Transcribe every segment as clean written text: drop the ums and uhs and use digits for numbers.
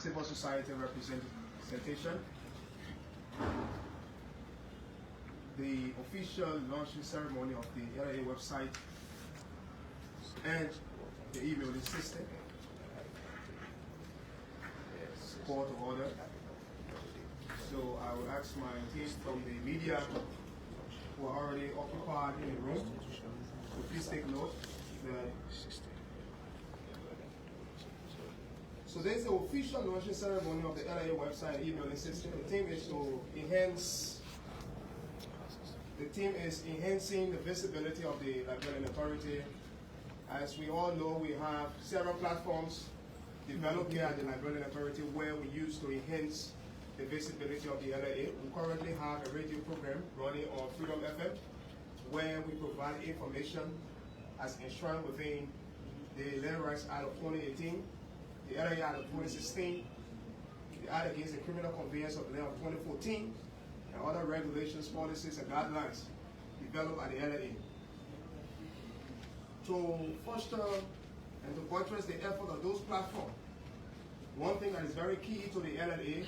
civil society representation. The official launching ceremony of the LIA website and the emailing system. Call to order. So I will ask my team from the media who are already occupied in the room to please take note that. So there's the official launching ceremony of the LIA website emailing system. The team is to enhance. The team is enhancing the visibility of the Liberian Authority. As we all know, we have several platforms developed here at the Liberian Authority where we use to enhance the visibility of the LIA. We currently have a radio program running on Freedom FM where we provide information as enshrined within the Land Rights Act of 2018, the LIA Act of 2016, the Act Against the Criminal Conveyance of Land of 2014, and other regulations, policies, and guidelines developed at the LIA. To foster and to buttress the effort of those platforms, one thing that is very key to the LIA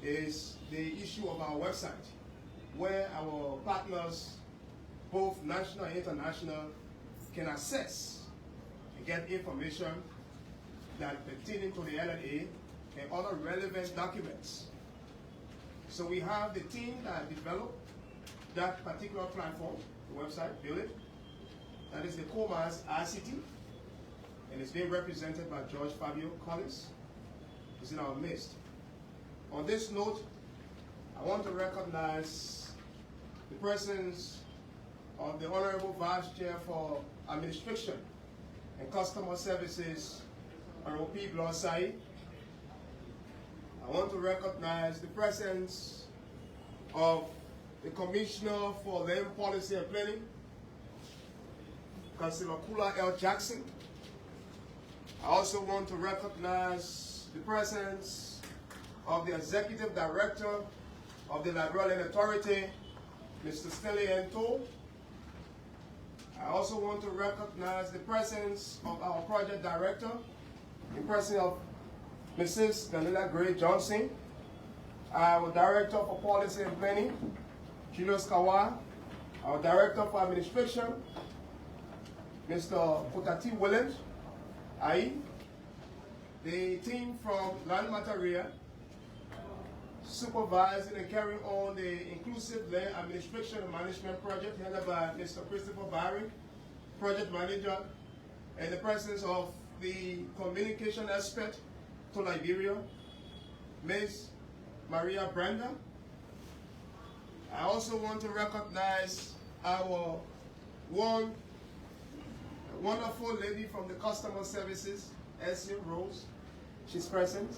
is the issue of our website, where our partners, both national and international, can access and get information that pertaining to the LIA and other relevant documents. So we have the team that developed that particular platform, the website, build it. That is the COMAS ICT, and it's being represented by George Fabio Collins. He's in our midst. On this note, I want to recognize the presence of the Honorable Vice Chair for Administration and Customer Services, Honorable P. Blosai. I want to recognize the presence of the Commissioner for Land Policy and Planning, Councilor Kula L. Jackson. I also want to recognize the presence of the Executive Director of the Liberian Authority, Mr. Stanley Ento. I also want to recognize the presence of our Project Director, the presence of Mrs. Danila Gray Johnson, our Director for Policy and Planning, Julius Kawa, our Director for Administration, Mr. Potati Williams, the team from Land Materia, supervising and carrying on the Inclusive Land Administration and Management Project headed by Mr. Christopher Barry, Project Manager, and the presence of the communication expert to Liberia, Ms. Maria Brenda. I also want to recognize our one wonderful lady from the Customer Services, Essie Rose. She's present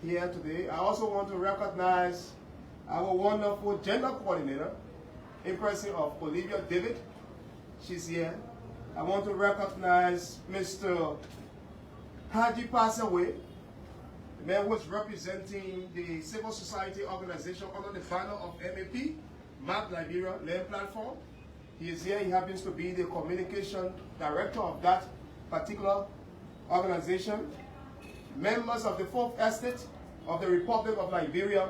here today. I also want to recognize our wonderful gender coordinator, in person of Olivia David. She's here. I want to recognize Mr. Haji Passaway, the man who is representing the civil society organization under the banner of MAP, Map Liberia Land Platform. He is here. He happens to be the communication director of that particular organization. Members of the Fourth Estate of the Republic of Liberia.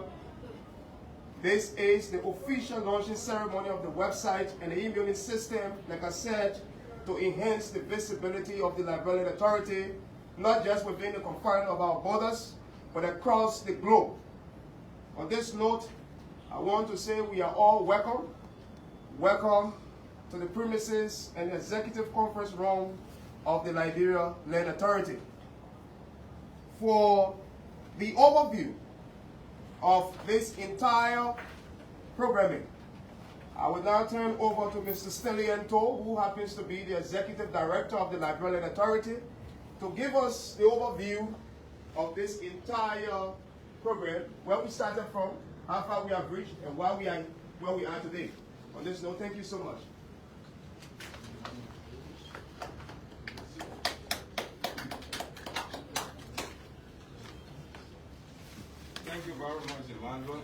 This is the official launching ceremony of the website and the emailing system, like I said, to enhance the visibility of the Liberian Authority, not just within the confines of our borders, but across the globe. On this note, I want to say we are all welcome. Welcome to the premises and executive conference room of the Liberia Land Authority. For the overview of this entire programming, I will now turn over to Mr. Stanley Ento, who happens to be the Executive Director of the Liberian Authority, to give us the overview of this entire program, where we started from, how far we have reached, and where we are today. On this note, thank you so much. Thank you very much, Emmanuel.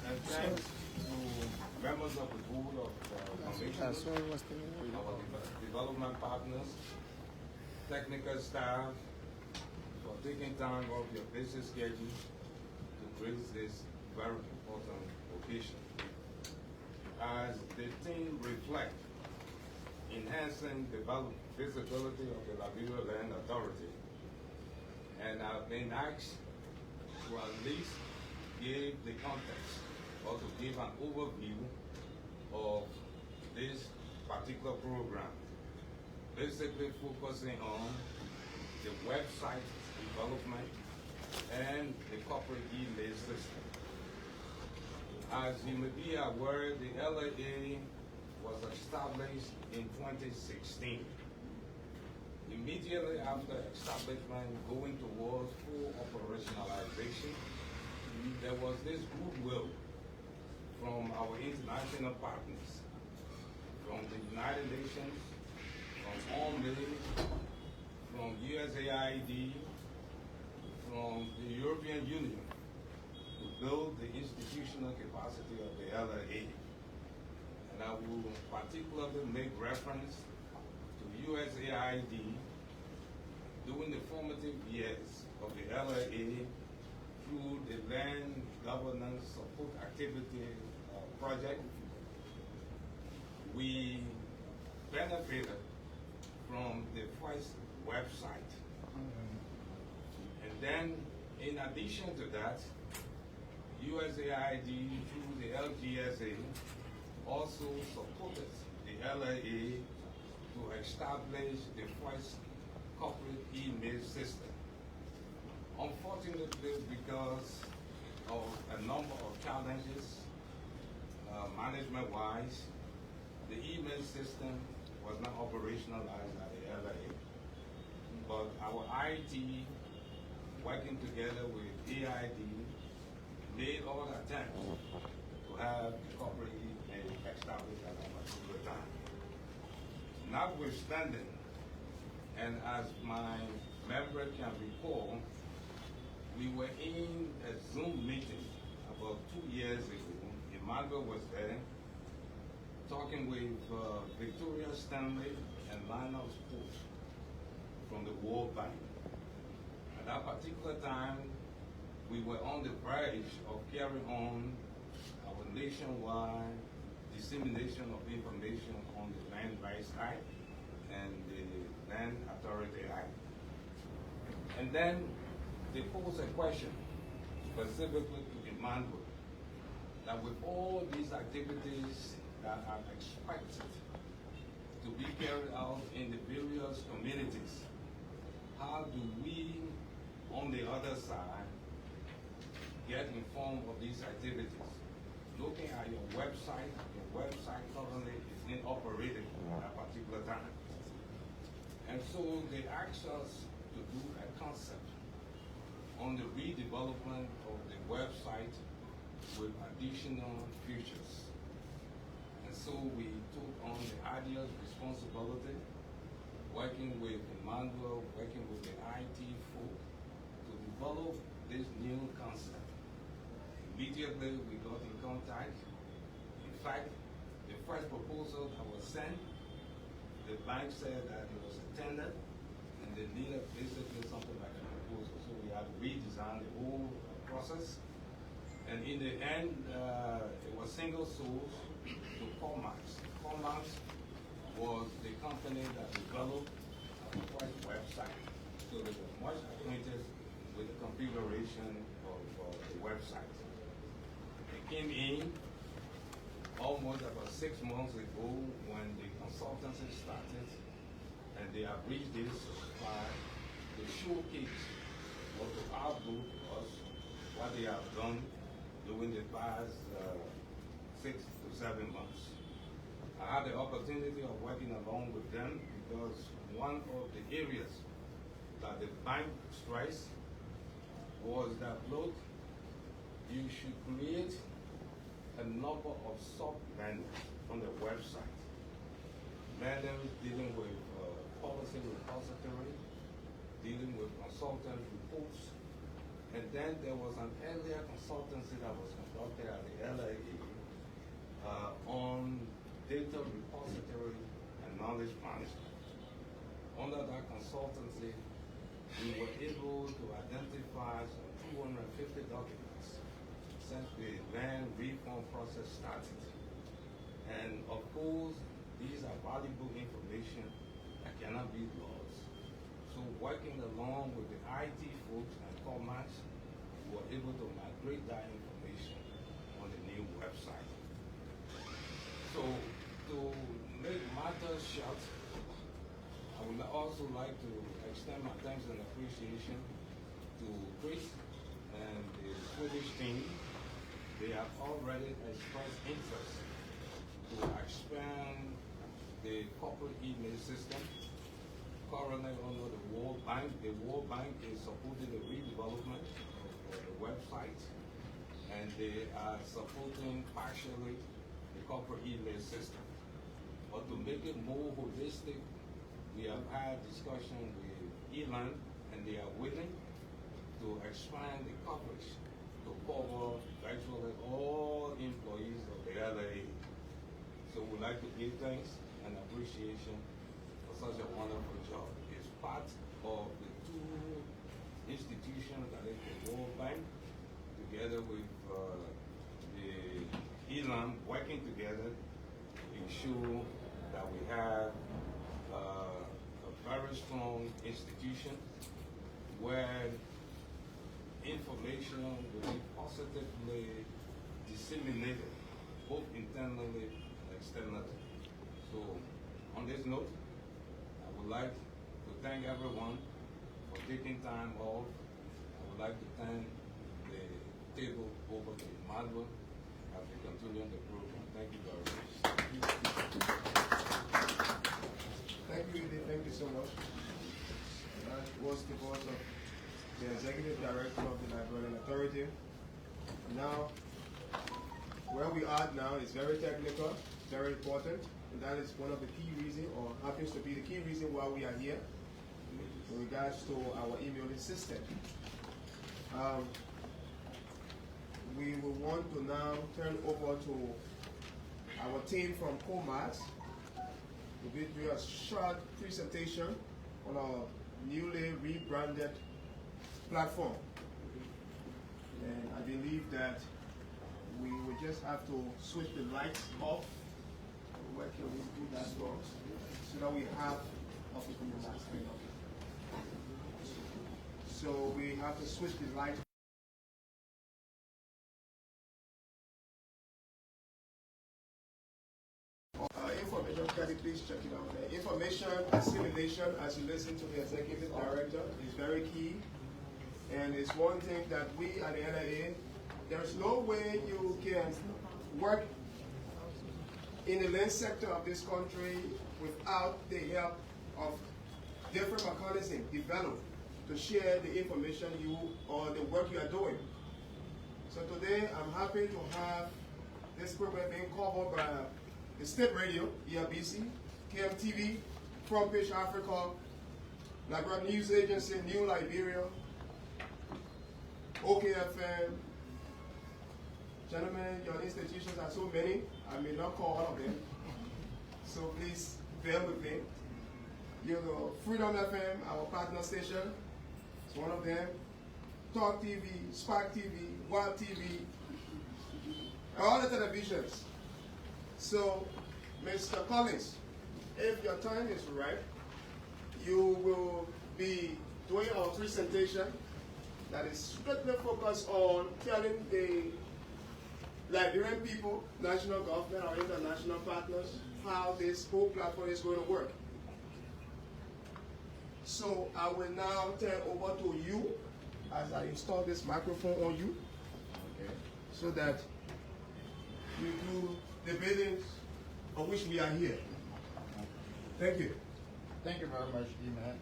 And thanks to members of the board of commissioners, our development partners, technical staff, for taking time off your busy schedule to grace this very important occasion. As the theme reflects, enhancing the visibility of the Liberia Land Authority, and I've been asked to at least give the context or to give an overview of this particular program, basically focusing on the website development and the corporate email system. As you may be aware, the LAA was established in 2016. Immediately after establishment, going towards full operationalization, there was this goodwill from our international partners, from the United Nations, from OMA, from USAID, from the European Union, to build the institutional capacity of the LAA. And I will particularly make reference to USAID during the formative years of the LAA through the Land Governance Support Activity Project. We benefited from the first website. And then, in addition to that, USAID through the LGSA also supported the LAA to establish the first corporate email system. Unfortunately, because of a number of challenges, management-wise, the email system was not operationalized at the LAA. But our IT, working together with AID, made all attempts to have the corporate email established at a particular time. Notwithstanding, and as my member can recall, we were in a Zoom meeting about 2 years ago. Emmanuel was there, talking with Victoria Stanley and Lionel Sport from the World Bank. At that particular time, we were on the verge of carrying on our nationwide dissemination of information on the Land Rights Act and the Land Authority Act. And then they posed a question specifically to Emmanuel that with all these activities that are expected to be carried out in the various communities, how do we, on the other side, get informed of these activities? Looking at your website currently is inoperative at that particular time. And so they asked us to do a concept on the redevelopment of the website with additional features. And so we took on the arduous responsibility, working with Emmanuel, working with the IT folk, to develop this new concept. Immediately we got in contact. In fact, the first proposal that was sent, the bank said that it was a tender and they needed basically something like a proposal. So we had to redesign the whole process. And in the end, it was single source to Comax. Comax was the company that developed our first website. So they were much acquainted with the configuration of the website. They came in almost about 6 months ago when the consultancy started, and they have reached this by the showcase or to outlook us what they have done during the past 6 to 7 months. I had the opportunity of working along with them because one of the areas that the bank stressed was that, look, you should create a number of sub-vendors on the website. Vendors dealing with policy repository, dealing with consultant reports, and then there was an earlier consultancy that was conducted at the LAA on data repository and knowledge management. Under that consultancy, we were able to identify some 250 documents since the land reform process started. And of course, these are valuable information that cannot be lost. So working along with the IT folks and Commerce, we were able to migrate that information on the new website. So to make matters short, I would also like to extend my thanks and appreciation to Chris and the Swedish team. They have already expressed interest to expand the corporate email system. Currently under the World Bank, the World Bank is supporting the redevelopment of the website, and they are supporting partially the corporate email system. But to make it more holistic, we have had discussion with Elan, and they are willing to expand the coverage to cover virtually all employees of the LA. So we'd like to give thanks and appreciation for such a wonderful job. It's part of the two institutions that is the World Bank, together with the Elan, working together to ensure that we have a very strong institution where information will be positively disseminated, both internally and externally. So, on this note, I would like to thank everyone for taking time off. I would like to thank the table over to Emmanuel as we continue the program. Thank you very much. Thank you, Edith. Thank you so much. That was the voice of the Executive Director of the Liberian Authority. Now, where we are now is very technical, very important, and that is one of the key reasons, or happens to be the key reason why we are here in regards to our emailing system. We will want to now turn over to our team from Commerce to give you a short presentation on our newly rebranded platform. And I believe that we will just have to switch the lights off. Where can we do that for? So that we have so we have to switch the lights. Information, Caddy, please check it out there. Information assimilation, as you listen to the Executive Director, is very key. And it's one thing that we at the NIA, there's no way you can work in the land sector of this country without the help of different mechanisms developed to share the information you or the work you are doing. So today I'm happy to have this program being covered by the State Radio, ERBC, KMTV, Front Page Africa, Liberia News Agency, New Liberia, OKFM. Gentlemen, your institutions are so many, I may not call all of them. So please bear with me. You know, Freedom FM, our partner station, is one of them. Talk TV, Spark TV, Wild TV, all the televisions. So, Mr. Collins, if your time is right, you will be doing our presentation that is strictly focused on telling the Liberian people, national government or international partners, how this whole platform is going to work. So I will now turn over to you as I install this microphone on you, okay, so that you do the buildings on which we are here. Thank you. Thank you very much, D-Man.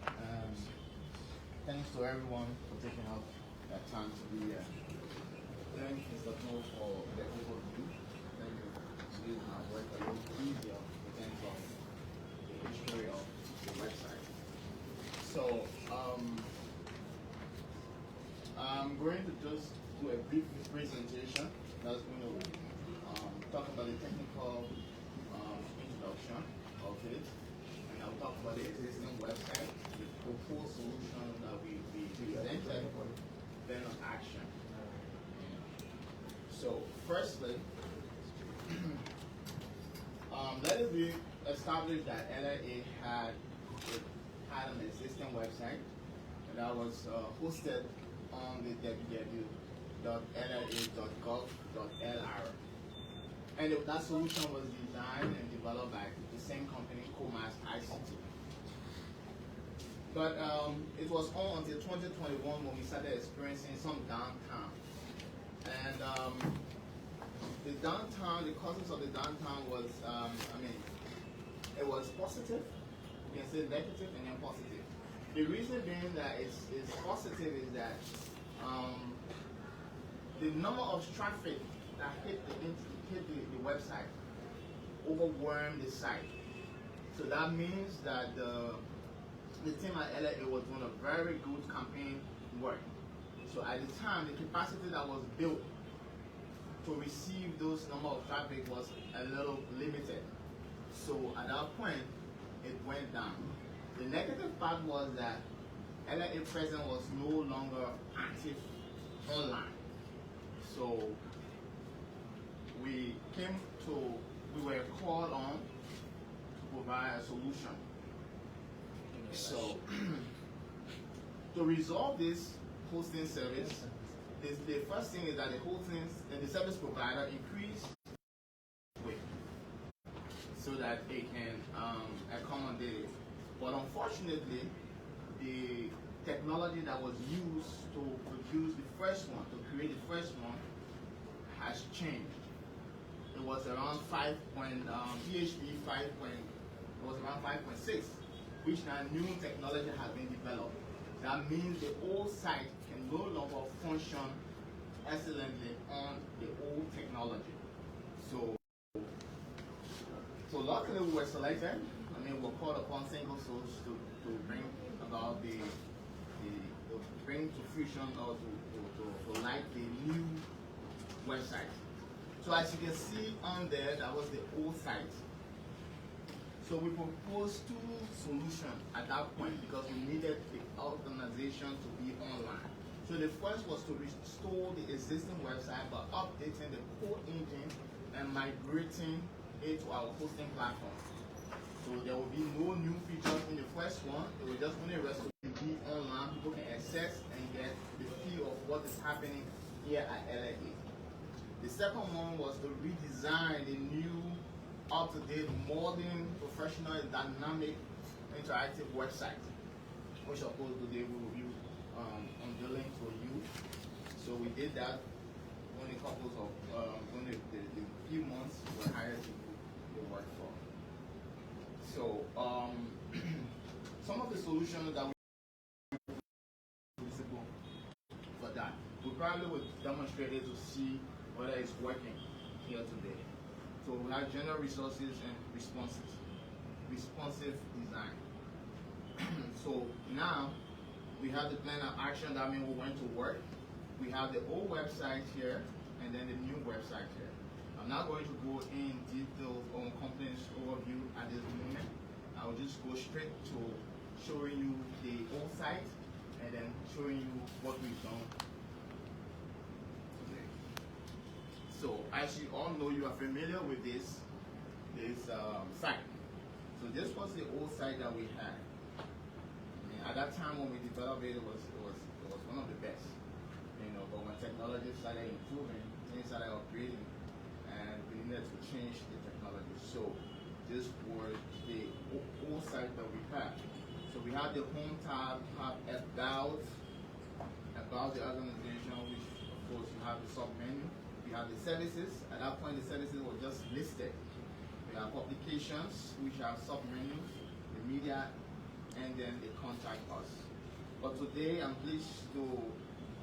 Thanks to everyone for taking out that time to be here. Thank Mr. Cole for the overview. Thank you for making my work a little easier in terms of the history of the website. So, I'm going to just do a brief presentation that's going to talk about the technical introduction of it, and I'll talk about the existing website, the proposed solution that we presented, plan of action. So, firstly, let it be established that LIA had an existing website that was hosted on the www.lia.gov.lr. And that solution was designed and developed by the same company, Comas ICT. But it was on until 2021 when we started experiencing some downtime. And the downtime, the causes of the downtime was, it was positive, you can say negative and then positive. The reason being that it's positive is that the number of traffic that hit the website overwhelmed the site. So that means that the team at LA was doing a very good campaign work. So at the time, the capacity that was built to receive those number of traffic was a little limited. So at that point, it went down. The negative part was that LA Present was no longer active online. So we were called on to provide a solution. So to resolve this hosting service, the first thing is that the hosting and the service provider increase weight so that they can accommodate it. But unfortunately, the technology that was used to produce the first one, to create the first one, has changed. It was around PHP 5. It was around 5.6, which now new technology has been developed. That means the old site can no longer function excellently on the old technology. So luckily we were selected. We were called upon single source to bring about to bring to fruition or to light the new website. So as you can see on there, that was the old site. So we proposed two solutions at that point because we needed the organization to be online. So the first was to restore the existing website by updating the core engine and migrating it to our hosting platform. So there will be no new features in the first one. It will just only rest to be online. People can access and get the feel of what is happening here at LIA. The second one was to redesign the new, up-to-date, modern, professional, dynamic, interactive website, which of course today we will be unveiling for you. So we did that only only the few months we were hired to do the work for. So some of the solutions that we visible for that, we probably would demonstrate it to see whether it's working here today. So we have general resources and responsive design. So now we have the plan of action. That means we went to work. We have the old website here and then the new website here. I'm not going to go in detail on company's overview at this moment. I will just go straight to showing you the old site and then showing you what we've done today. So as you all know, you are familiar with this site. So this was the old site that we had. At that time when we developed it, it was one of the best. But when technology started improving, things started upgrading, and we needed to change the technology. So this was the old site that we had. So we have the home tab, have about the organization, which of course you have the sub menu. We have the services. At that point, the services were just listed. We have publications, which are sub menus, the media, and then they contact us. But today I'm pleased to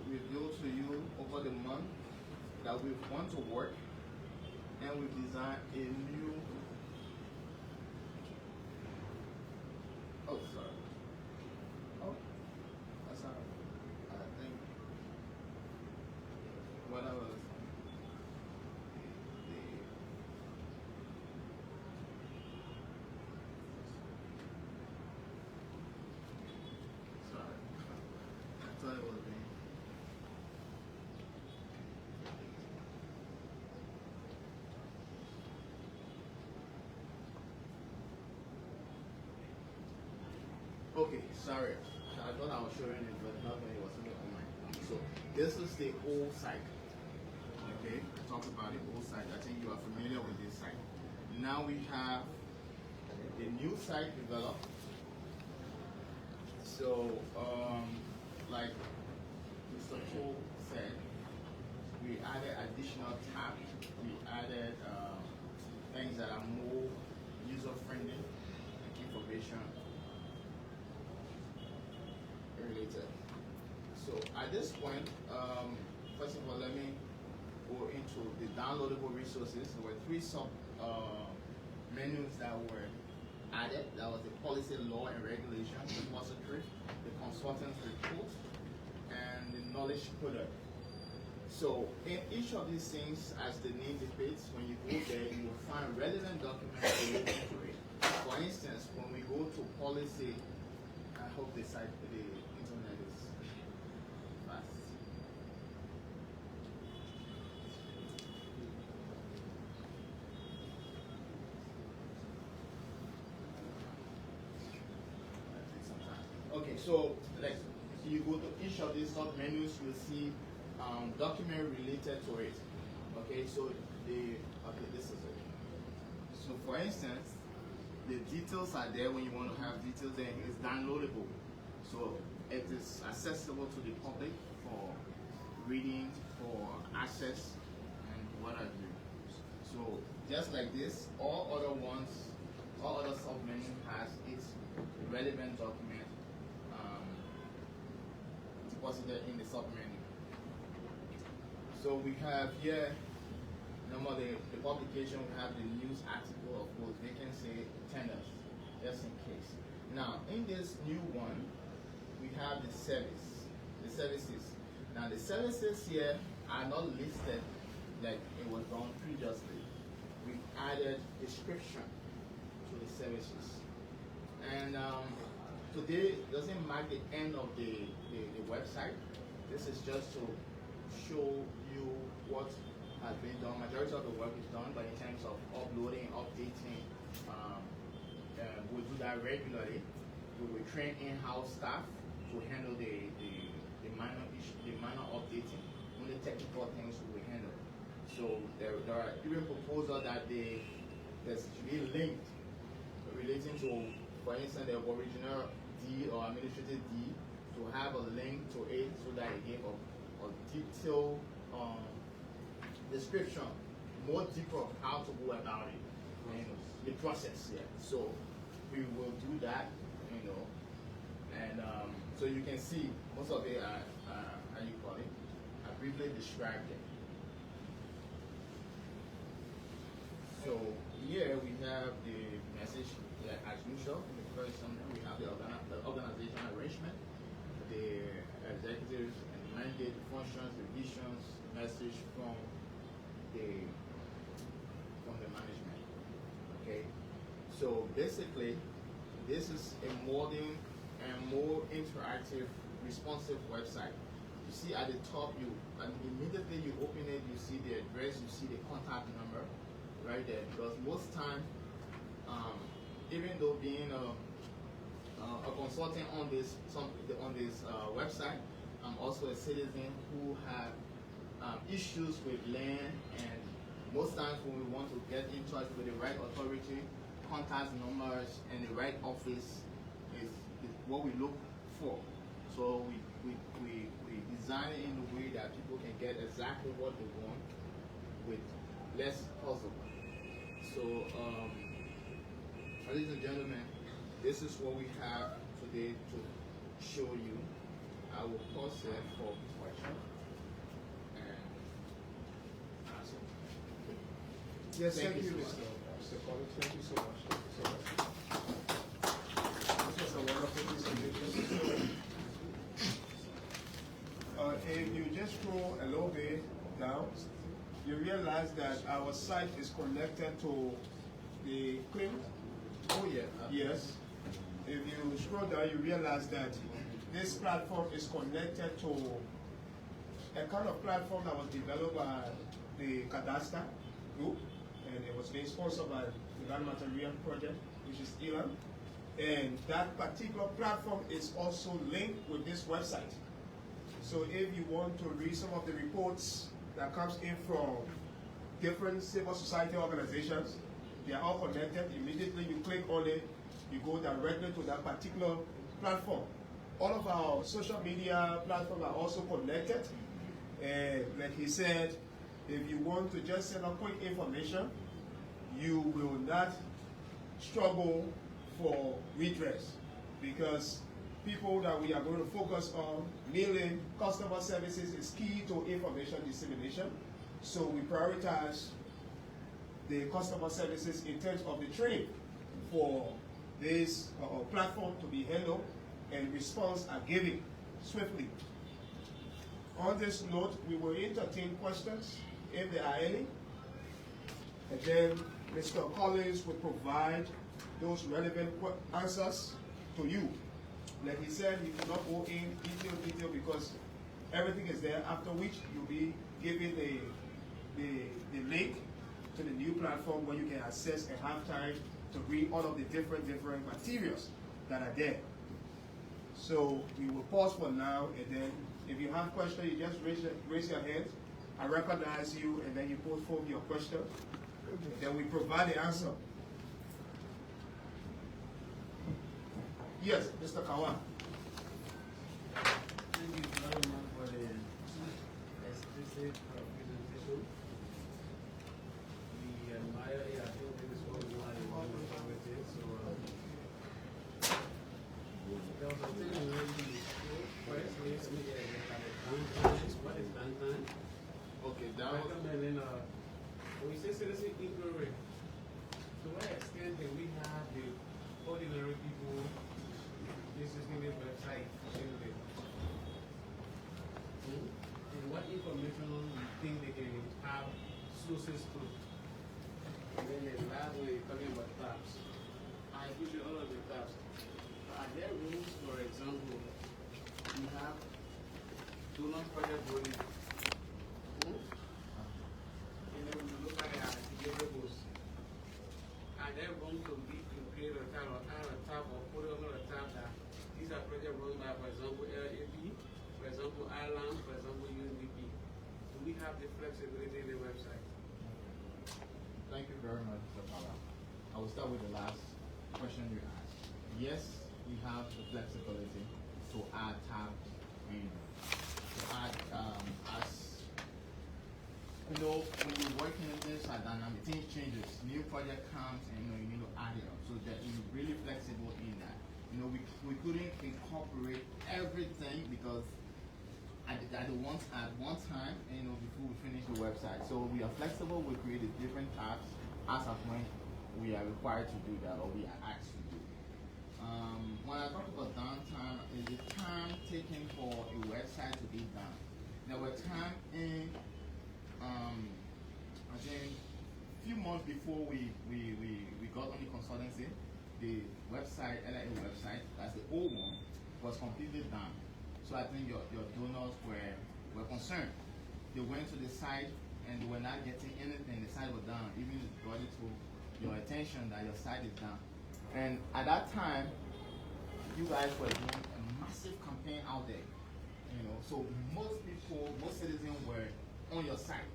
reveal to you over the month that we've gone to work and we've designed a new that's how I think what I was Okay, sorry. I thought I was showing it, but not when it was on my. So this is the old site. Okay, talk about the old site. I think you are familiar with this site. Now we have the new site developed. So, like Mr. Cho said, we added additional tabs. We added things that are more user-friendly, like information related. So at this point, first of all, let me go into the downloadable resources. There were three sub menus that were added. That was the policy, law, and regulation repository, the consultant's report, and the knowledge product. So in each of these things, as the name depicts, when you go there, you will find relevant documents related to it. For instance, when we go to policy, I hope the internet is fast. Okay, so like you go to each of these sub menus, you'll see document related to it. Okay, so this is it. So for instance, the details are there when you want to have details there. It's downloadable, so it is accessible to the public for reading, for access, and what have you. So just like this, all other sub menu has its relevant document deposited in the sub menu. So we have here, normally the publication, we have the news article, of course, vacancy tenders, just in case. Now, in this new one, we have the services. Now, the services here are not listed like it was done previously. We added description to the services. And today doesn't mark the end of the website. This is just to show you what has been done. Majority of the work is done, but in terms of uploading, updating, we do that regularly. We will train in-house staff to handle the minor updating. Only technical things we will handle. So there are even proposals that there's to be linked relating to, for instance, the original deed or administrative deed, to have a link to it so that it gave a detailed description, more deeper of how to go about it, the process. Yeah. So we will do that, and so you can see most of it. How you call it? I briefly described it. So here we have the message, as usual. In the first summary, we have the organizational arrangement, the executives and the mandate, the functions, the visions, message from the management. Okay, so basically, this is a modern and more interactive, responsive website. You see at the top, and immediately you open it, you see the address, you see the contact number right there. Because most time, even though being a consultant on this website, I'm also a citizen who have issues with land, and most times when we want to get in touch with the right authority, contact numbers and the right office is what we look for. So we design it in a way that people can get exactly what they want with less puzzle. So, ladies and gentlemen, this is what we have today to show you. I will pause it for questions and answer. Yes, thank you, so Mr. Collins. Thank you so much. Thank you so much. This was a wonderful presentation. If you just scroll a little bit down, you realize that our site is connected to the claim. Oh yeah. Yes. If you scroll down, you realize that this platform is connected to a kind of platform that was developed by the Cadastre Group, and it was being sponsored by the Land Material Project, which is Elan. And that particular platform is also linked with this website. So if you want to read some of the reports that comes in from different civil society organizations, they are all connected. Immediately you click on it, you go directly to that particular platform. All of our social media platforms are also connected. And like he said, if you want to just send a quick information, you will not struggle for redress, because people that we are going to focus on, mainly customer services, is key to information dissemination. So we prioritize the customer services in terms of the training for this platform to be handled, and response are given swiftly. On this note, we will entertain questions if there are any, and then Mr. Collins will provide those relevant answers to you. Like he said, he will not go in detail because everything is there, after which you'll be given the link to the new platform where you can access and have time to read all of the different materials that are there. So we will pause for now, and then if you have questions, you just raise your hand. I recognize you, and then you put forth your question. Then we provide the answer. Yes, Mr. Kawan. Thank you very much for the explicit presentation. We admire it. I think this is what we want to do with it. So, there was a thing in the school. First, we used to get a downtime. What is downtime? Okay, that was Recommending, when we say citizen inquiry, to what extent do we have the ordinary people visiting this website? And what information do you think they can have sources to? And then the last one is talking about tabs. I appreciate all of the tabs. Are there rules, for example, you have do not project body? And then when you look at the deliverables, are there rooms to create a tab or add a tab or put it under a tab that these are projects run by, for example, LAP, for example, Ireland, for example, UNDP? Do we have the flexibility in the website? Thank you very much, Mr. Pala. I will start with the last question you asked. Yes, we have the flexibility to add tabs and to add as you know, when you're working in this dynamic, things changes. New project comes and you need to add it up. So that you're really flexible in that. You know, we couldn't incorporate everything because at one time, you know, before we finish the website. So we are flexible. We created different tabs as of when we are required to do that or we are asked to do. When I talk about downtime, is the time taken for a website to be done. There were times in I think a few months before we got on the consultancy, the website, LA website, that's the old one, was completely down. So I think your donors were concerned. They went to the site and they were not getting anything. The site was down. Even brought it to your attention that your site is down. And at that time, you guys were doing a massive campaign out there. You know, so most people, most citizens were on your site,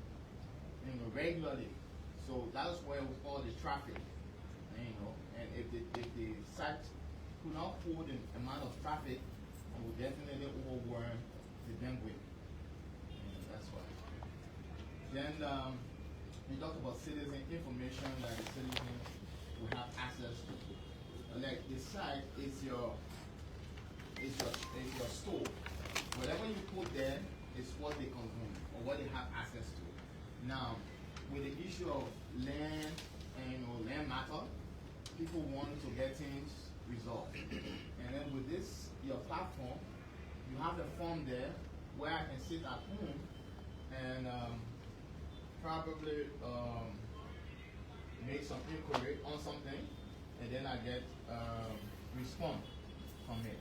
you know, regularly. So that's where all the traffic, you know, and if the site could not hold the amount of traffic, it would definitely overwhelm the bandwidth. That's why. Then we talked about citizen information that the citizen will have access to. Like the site is your store. Whatever you put there is what they consume or what they have access to. Now, with the issue of land and land matter, people want to get things resolved. And then with this, your platform, you have a form there where I can sit at home and probably make some inquiry on something, and then I get response from it.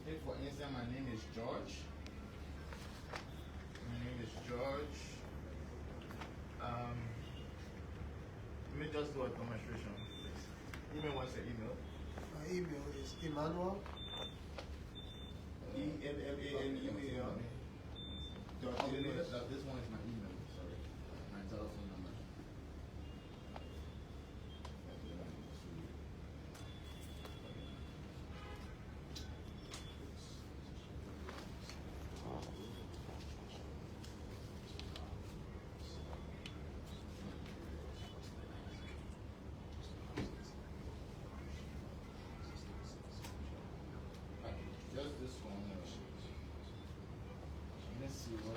If, for instance, my name is George. Let me just do a demonstration, please. Email wants an email. My email is Emmanuel, EMMANUEL. Okay, no, this one is my email, sorry. My telephone number. Just this one. Let's see who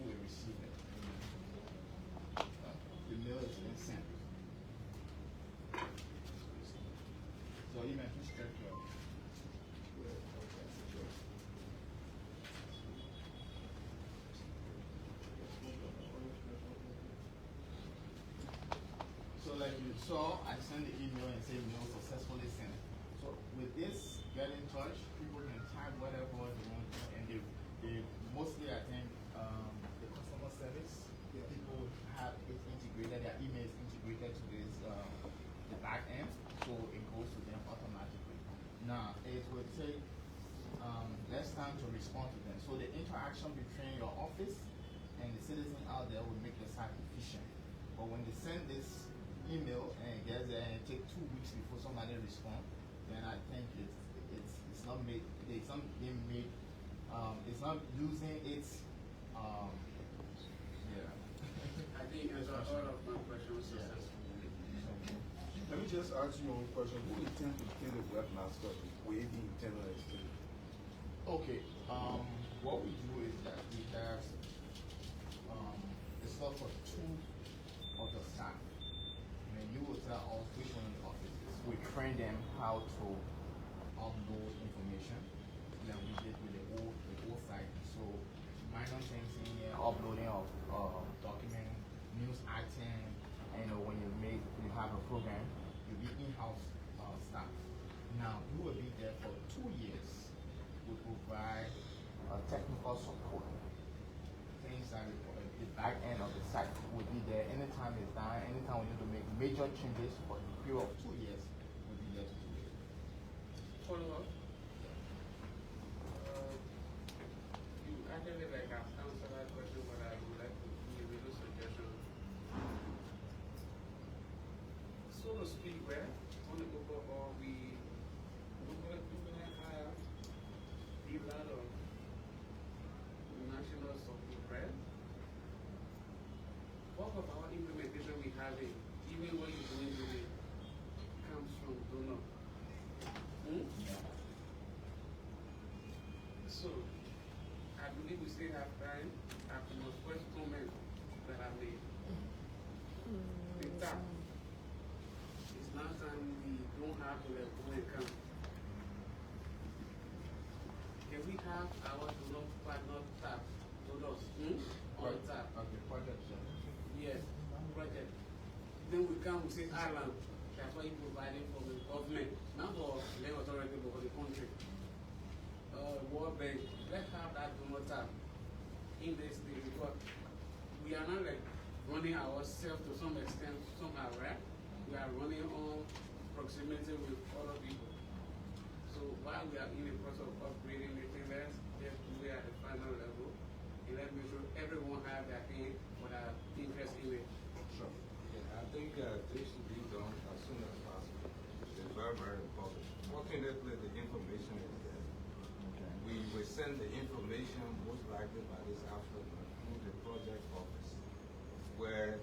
will receive it. The mail is been sent. So email, please check your. So like you saw, I sent the email and said mail successfully sent. So with this, get in touch. People can type whatever they want, and they mostly I think the customer service. People have it integrated. Their email is integrated to this the back end, so it goes to them automatically. Now it will take less time to respond to them. So the interaction between your office and the citizen out there will make the site efficient. But when they send this email and it gets there and it takes 2 weeks before somebody responds, then I think it's not made. It's not being made. It's not using its. Yeah. I think as all of my questions successful. Let me just ask you one question. Who intends to pay the webmaster with the internal exchange? Okay. What we do is that we have it's not for 2 of the staff. And you will tell us which one of the offices. We train them how to upload information. Like we did with the old site. So minor things in here, uploading of document, news item, and when you have a program, you'll be in-house staff. Now you will be there for 2 years. We provide technical support. Things that the back end of the site will be there anytime it's done, anytime we need to make major changes for the period of 2 years, we'll be there to do it. Follow up. You actually like have answered that question, but I would like to give you a suggestion. So to speak, where on the go or we're gonna hire people out of national support, right? What of our implementation we have it, even what you're doing today comes from donor. So, I believe we still have time after the first comment that I made. The tap. It's not time we don't have to let go and come. Can we have our donor partner tap donors on tap? Okay, project. Yes, project. Then we come, we say Ireland. That's why you're providing for the government, not for the authority, but for the country. World Bank, let's have that donor tab in this thing because we are not like running ourselves to some extent somehow, right? We are running on proximity with other people. So while we are in the process of upgrading the thing, let's do it at the final level and let's make sure everyone have their thing or their interest in it. Sure. Yeah, I think this should be done as soon as possible. It's very, very important. Fortunately, the information is there. Okay. We will send the information most likely by this afternoon through the project office, where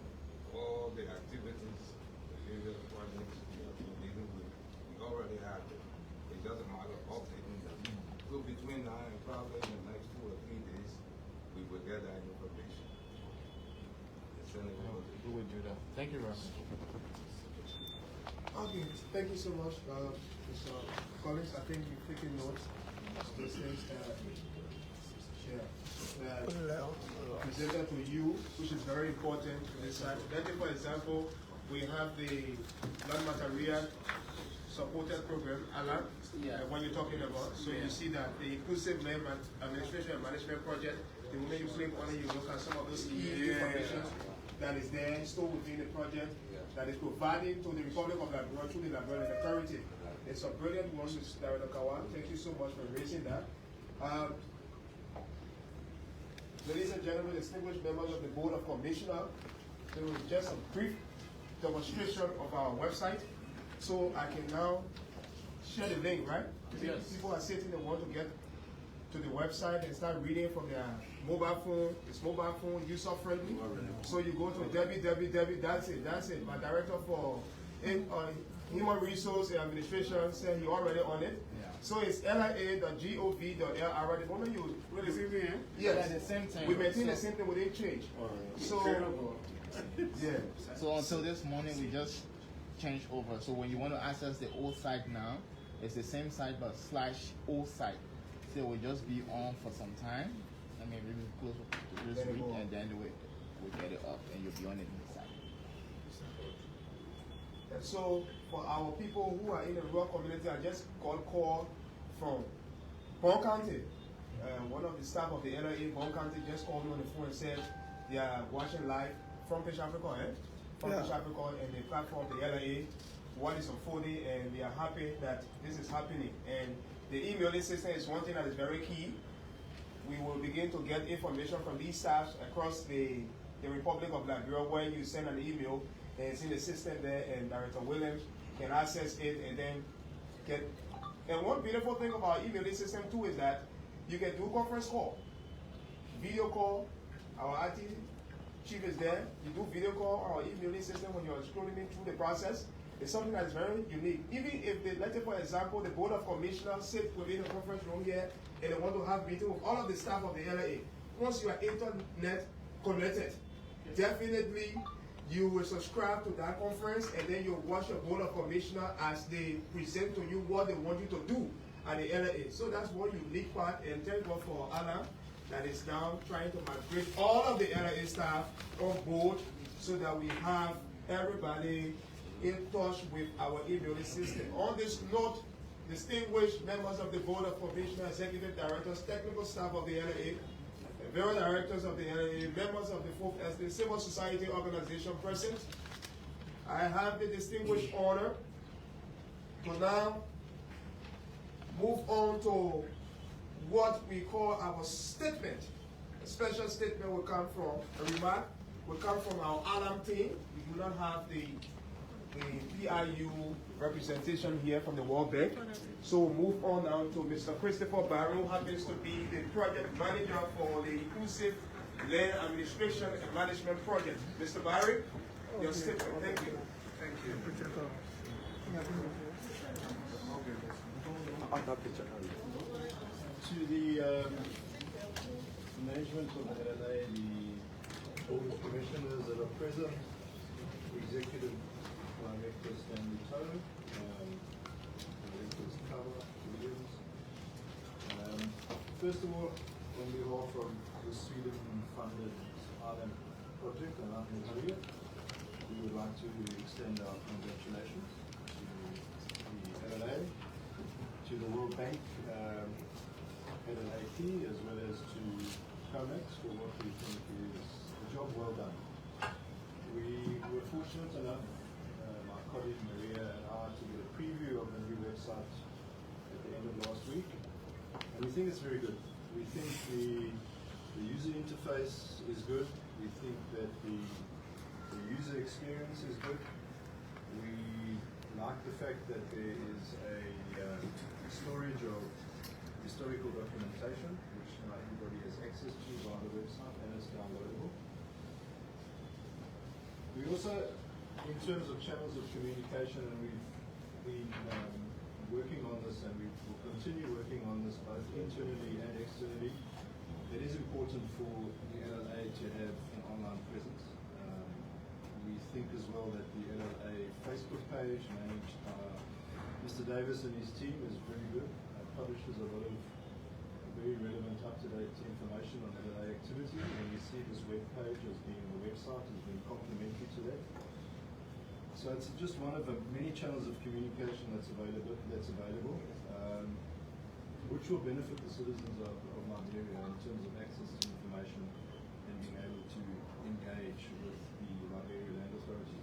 all the activities, the various projects we have been dealing with, we already have it. It doesn't matter updating them. So between now and probably in the next 2 or 3 days, we will get that information. Send it over. We will do that. Thank you, Russ. Okay, thank you so much, Mr. Collins. I think you've taken notes of those things that presented to you, which is very important to this side. Let's say, for example, we have the non-material supported program, ALAN, what you're talking about. So you see that the Inclusive Land Administration and Management Project, the moment you click on it, you look at some of those key information that is there, stored within the project, that is provided to the Republic of Liberia through the Liberian Authority. It's a brilliant one, Mr. Director Kawa. Thank you so much for raising that. Ladies and gentlemen, distinguished members of the Board of Commissioners, there was just a brief demonstration of our website. So I can now share the link, right? Yes. People are sitting and want to get to the website and start reading from their mobile phone. It's mobile phone user friendly. So you go to www. That's it. My director for Human Resource and Administration said he already on it. Yeah. So it's lia.gov.lr. The moment you What is it here? yes, Yeah, the same thing. we maintain the same thing, we didn't change. So yeah. So until this morning, we just changed over. So when you want to access the old site now, it's the same site but / old site. So it will just be on for some time. I mean, maybe close to this Then it week, will. and then we'll get it up, and you'll be on it inside. And so for our people who are in the rural community, I just got a call from Bon County. One of the staff of the LRA Bon County just called me on the phone and said they are watching live from Fish Africa, From Fish Africa and the platform of the LRA, what is unfolding, and they are happy that this is happening. And the emailing system is one thing that is very key. We will begin to get information from these staffs across the Republic of Liberia. When you send an email, and it's in the system there, and Director Williams can access it and then get. And one beautiful thing about our emailing system too is that you can do conference call, video call. Our IT chief is there. You do video call our emailing system when you're scrolling through the process. It's something that is very unique. Even if let's say for example, the Board of Commissioners sit within the conference room here and they want to have meeting with all of the staff of the LRA. Once you are internet connected, definitely you will subscribe to that conference and then you'll watch your Board of Commissioners as they present to you what they want you to do at the LRA. So that's one unique part, and thank God for Alan that is now trying to migrate all of the LRA staff on board so that we have everybody in touch with our emailing system. On this note, distinguished members of the Board of Commissioners, Executive Directors, technical staff of the LRA, Bureau Directors of the LRA, members of the Fourth Estate Civil Society Organization present, I have the distinguished honor to now move on to what we call our statement. A special statement will come from, a remark will come from our alarm team. We do not have the PIU representation here from the World Bank. So we'll move on now to Mr. Christopher Barry, who happens to be the project manager for the Inclusive Land Administration and Management Project. Mr. Barry, your statement. Thank you. Thank you. To the management of the LA, the Board of Commissioners that are present, Executive Director Stanley Toe, Directors Cover, Williams. First of all, on behalf of the Sweden-funded Island project and Island Liberia, we would like to extend our congratulations to the LLA, to the World Bank, LLAP, as well as to COMEX for what we think is a job well done. We were fortunate enough, my colleague Maria and I, to get a preview of the new website at the end of last week, and we think it's very good. We think the user interface is good. We think that the user experience is good. We like the fact that there is a storage of historical documentation, which not everybody has access to via the website, and it's downloadable. We also, in terms of channels of communication, and we've been working on this, and we will continue working on this both internally and externally, it is important for the LLA to have an online presence. We think as well that the LLA Facebook page managed by Mr. Davis and his team is very good. Publishes a lot of very relevant, up-to-date information on LLA activity, and we see this web page as being the website as being complementary to that. So it's just one of the many channels of communication that's available, which will benefit the citizens of Liberia in terms of access to information and being able to engage with the Liberia Land Authority.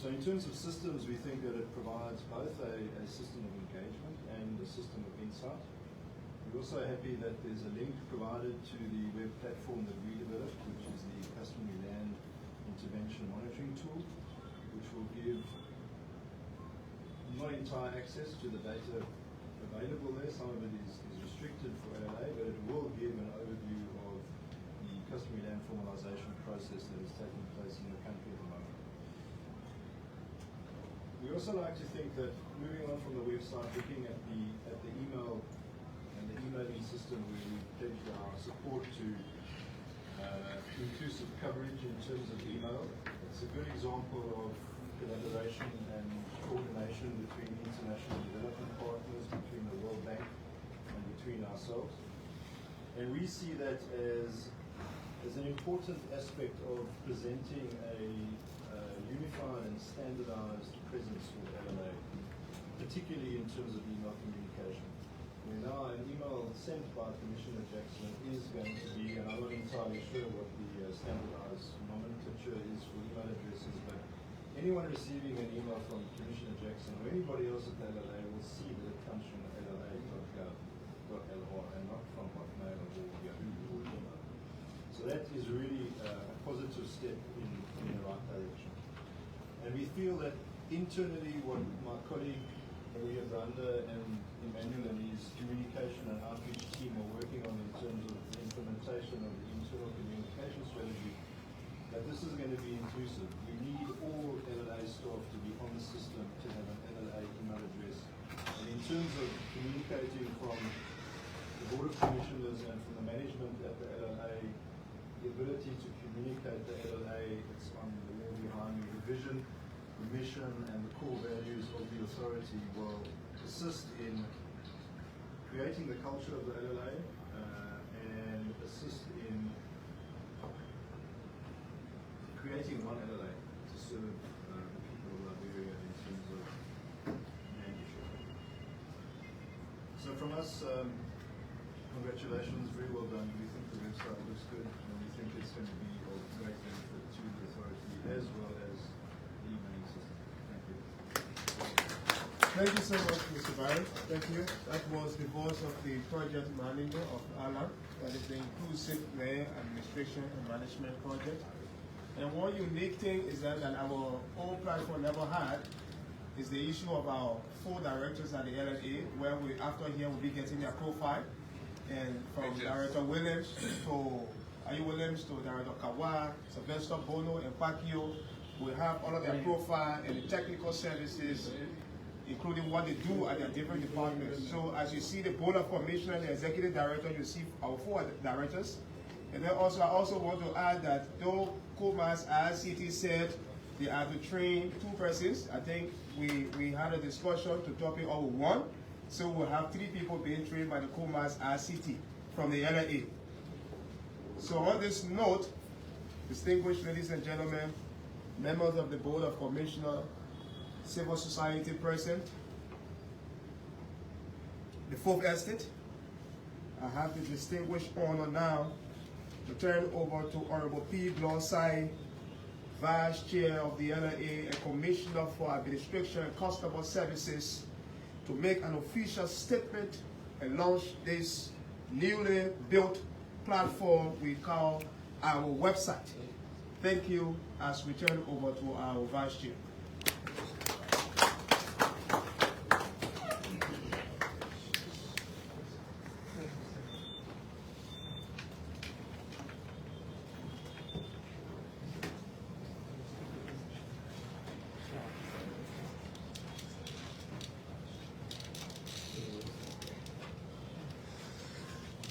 So in terms of systems, we think that it provides both a system of engagement and a system of insight. We're also happy that there's a link provided to the web platform that we developed, which is the Customary Land Intervention Monitoring Tool, which will give not entire access to the data available there. Some of it is restricted for LLA, but it will give an overview of the customary land formalization process that is taking place in the country at the moment. We also like to think that moving on from the website, looking at the email and the emailing system, where we pledge our support to inclusive coverage in terms of email. It's a good example of collaboration and coordination between international development partners, between the World Bank and between ourselves. And we see that as an important aspect of presenting a unified and standardized presence for LLA, particularly in terms of email communication. Now an email sent by Commissioner Jackson is going to be, and I'm not entirely sure what the standardized nomenclature is for email addresses, but anyone receiving an email from Commissioner Jackson or anybody else at the LLA will see that it comes from LLA.gov.lr and not from Hotmail or Yahoo or Gmail. So that is really a positive step in the right direction. And we feel that internally what my colleague Maria Branda and Emmanuel and his communication and outreach team are working on in terms of the implementation of the internal communication strategy, that this is going to be inclusive. We need all LLA staff to be on the system to have an LLA email address. And in terms of communicating from the Board of Commissioners and from the management at the LLA, the ability to communicate the LLA, it's on the wall behind me, the vision, the mission, and the core values of the authority will assist in creating the culture of the LLA and assist in creating one LLA to serve the people of Liberia in terms of land issue. So from us, congratulations, very well done. We think the website looks good, and we think it's going to be of great benefit to the authority as well as the emailing system. Thank you. Thank you so much, Mr. Barry. Thank you. That was the voice of the project manager of ALA, that is the Inclusive Land Administration and Management Project. And one unique thing is that our old platform never had is the issue of our 4 directors at the LNA, where we, after here, we'll be getting their profile. And from Director Williams to Ayu Williams to Director Kawa, Sylvester Bono, and Pacquiao, we have all of their profile and the technical services, including what they do at their different departments. So as you see the Board of Commissioners, the Executive Director, you see our 4 directors. And then also, I also want to add that though COMAS, as CT said, they are to train 2 persons. I think we had a discussion to top it all with 1. So we'll have 3 people being trained by the COMAS RCT from the LNA. So on this note, distinguished ladies and gentlemen, members of the Board of Commissioners, civil society present, the 4th Estate, I have the distinguished honor now to turn over to Honorable P. Blonsai, Vice Chair of the LNA and Commissioner for Administration and Customer Services, to make an official statement and launch this newly built platform we call our website. Thank you as we turn over to our Vice Chair.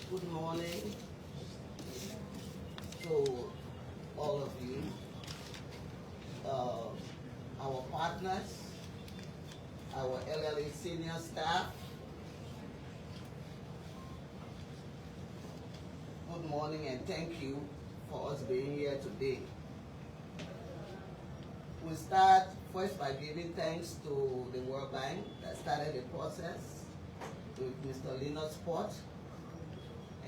Good morning to all of you, our partners, our LLA senior staff. Good morning and thank you for us being here today. We start first by giving thanks to the World Bank that started the process with Mr. Linus Port,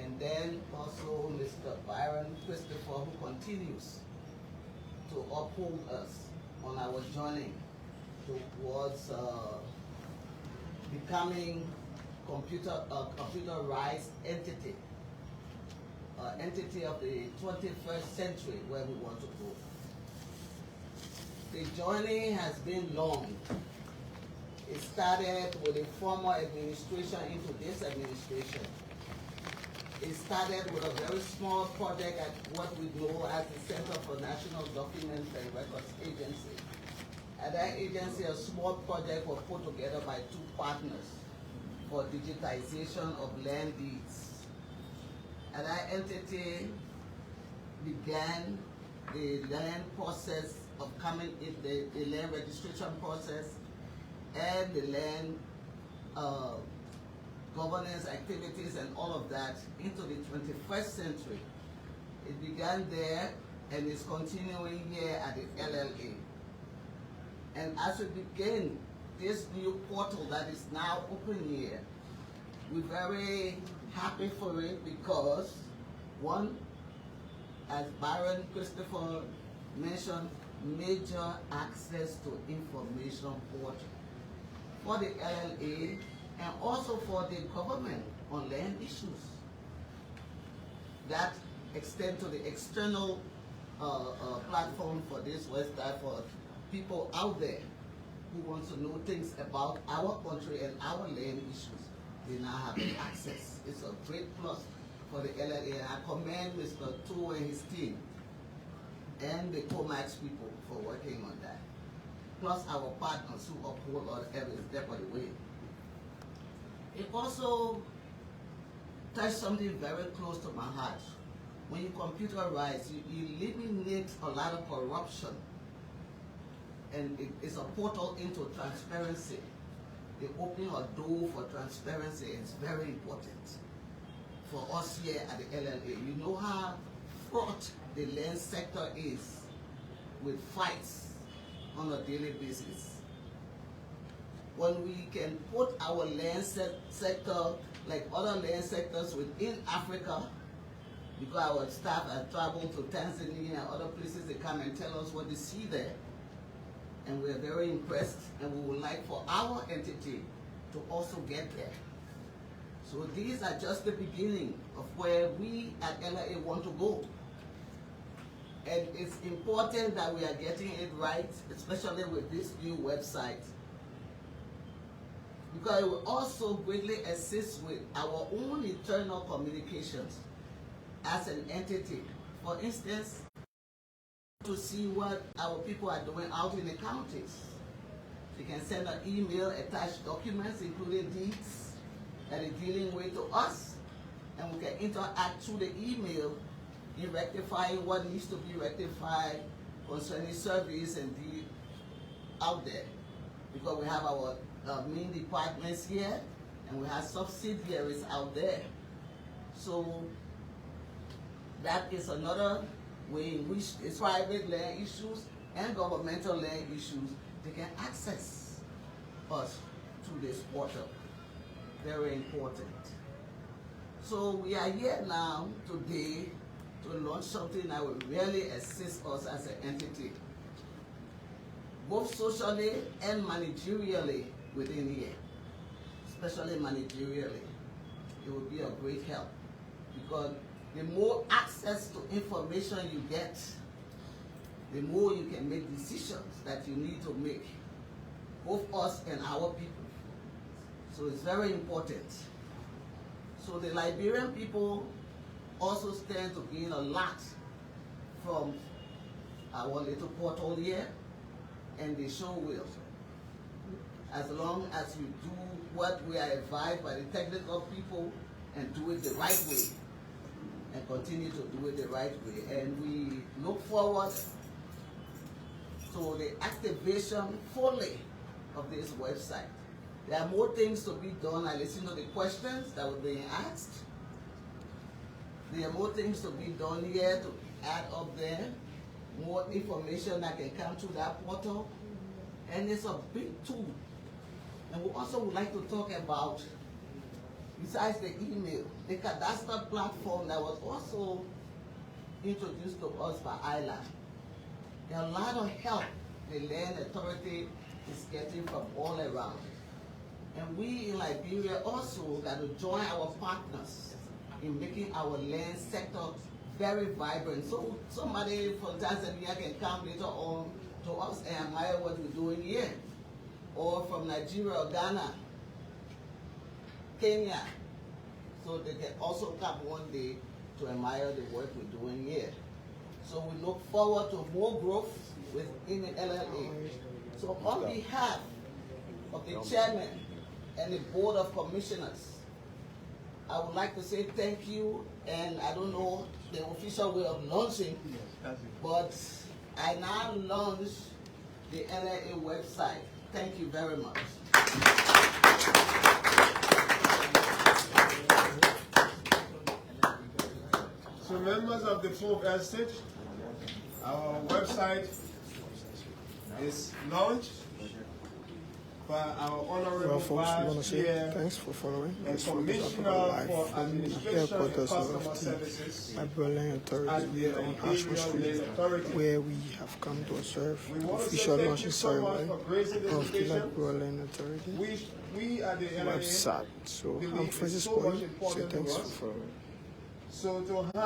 and then also Mr. Byron Christopher, who continues to uphold us on our journey towards becoming computerized entity of the 21st century where we want to go. The journey has been long. It started with a former administration into this administration. It started with a very small project at what we know as the Center for National Documents and Records Agency. At that agency, a small project was put together by two partners for digitization of land deeds. And that entity began the land process of coming in, the land registration process and the land governance activities and all of that into the 21st century. It began there and is continuing here at the LLA. And as we begin this new portal that is now open here, we're very happy for it because, one, as Baron Christopher mentioned, major access to information portal for the LLA and also for the government on land issues that extend to the external platform for this website for people out there who want to know things about our country and our land issues. They now have access. It's a great plus for the LLA. I commend Mr. Tu and his team and the COMAX people for working on that. Plus our partners who uphold all evidence there for the way. It also touched something very close to my heart. When you computerize, you eliminate a lot of corruption. And it's a portal into transparency. The opening a door for transparency is very important for us here at the LLA. You know how fraught the land sector is with fights on a daily basis. When we can put our land sector like other land sectors within Africa, because our staff have traveled to Tanzania and other places, they come and tell us what they see there. And we're very impressed, and we would like for our entity to also get there. So these are just the beginning of where we at LLA want to go. And it's important that we are getting it right, especially with this new website, because it will also greatly assist with our own internal communications as an entity. For instance, to see what our people are doing out in the counties. They can send an email, attach documents, including deeds that are dealing with to us, and we can interact through the email in rectifying what needs to be rectified concerning surveys and deed out there. Because we have our main departments here, and we have subsidiaries out there. So that is another way in which it's private land issues and governmental land issues, they can access us through this portal. Very important. So we are here now today to launch something that will really assist us as an entity, both socially and managerially within here, especially managerially. It will be a great help because the more access to information you get, the more you can make decisions that you need to make, both us and our people. So it's very important. So the Liberian people also stand to gain a lot from our little portal here, and they sure will. As long as you do what we are advised by the technical people and do it the right way, and continue to do it the right way. And we look forward to the activation fully of this website. There are more things to be done. I listen to the questions that were being asked. There are more things to be done here to add up there, more information that can come through that portal. And it's a big tool. And we also would like to talk about, besides the email, the cadastre platform that was also introduced to us by ILA. There are a lot of help the land authority is getting from all around. And we in Liberia also got to join our partners in making our land sector very vibrant. So somebody from Tanzania can come later on to us and admire what we're doing here. Or from Nigeria or Ghana, Kenya. So they can also come one day to admire the work we're doing here. So we look forward to more growth within the LLA. So on behalf of the chairman and the board of commissioners, I would like to say thank you, and I don't know the official way of launching, but I now launch the LLA website. Thank you very much. So members of the Fourth Estate, our website is launched by our honorable Well, folks, we want to say Chair thanks for following. and This one is Commissioner live for from the Administration and headquarters Customer of the Services Liberia Authority at the here on Ashford Imperial Street, Land Authority. where we have come to observe We the want to say official thank you launching so much ceremony for gracing this of the occasion. Liberia Land Authority We at the LLA website. So believe I'm it's Francis so Boy. much Say important to thanks us. for following. So to have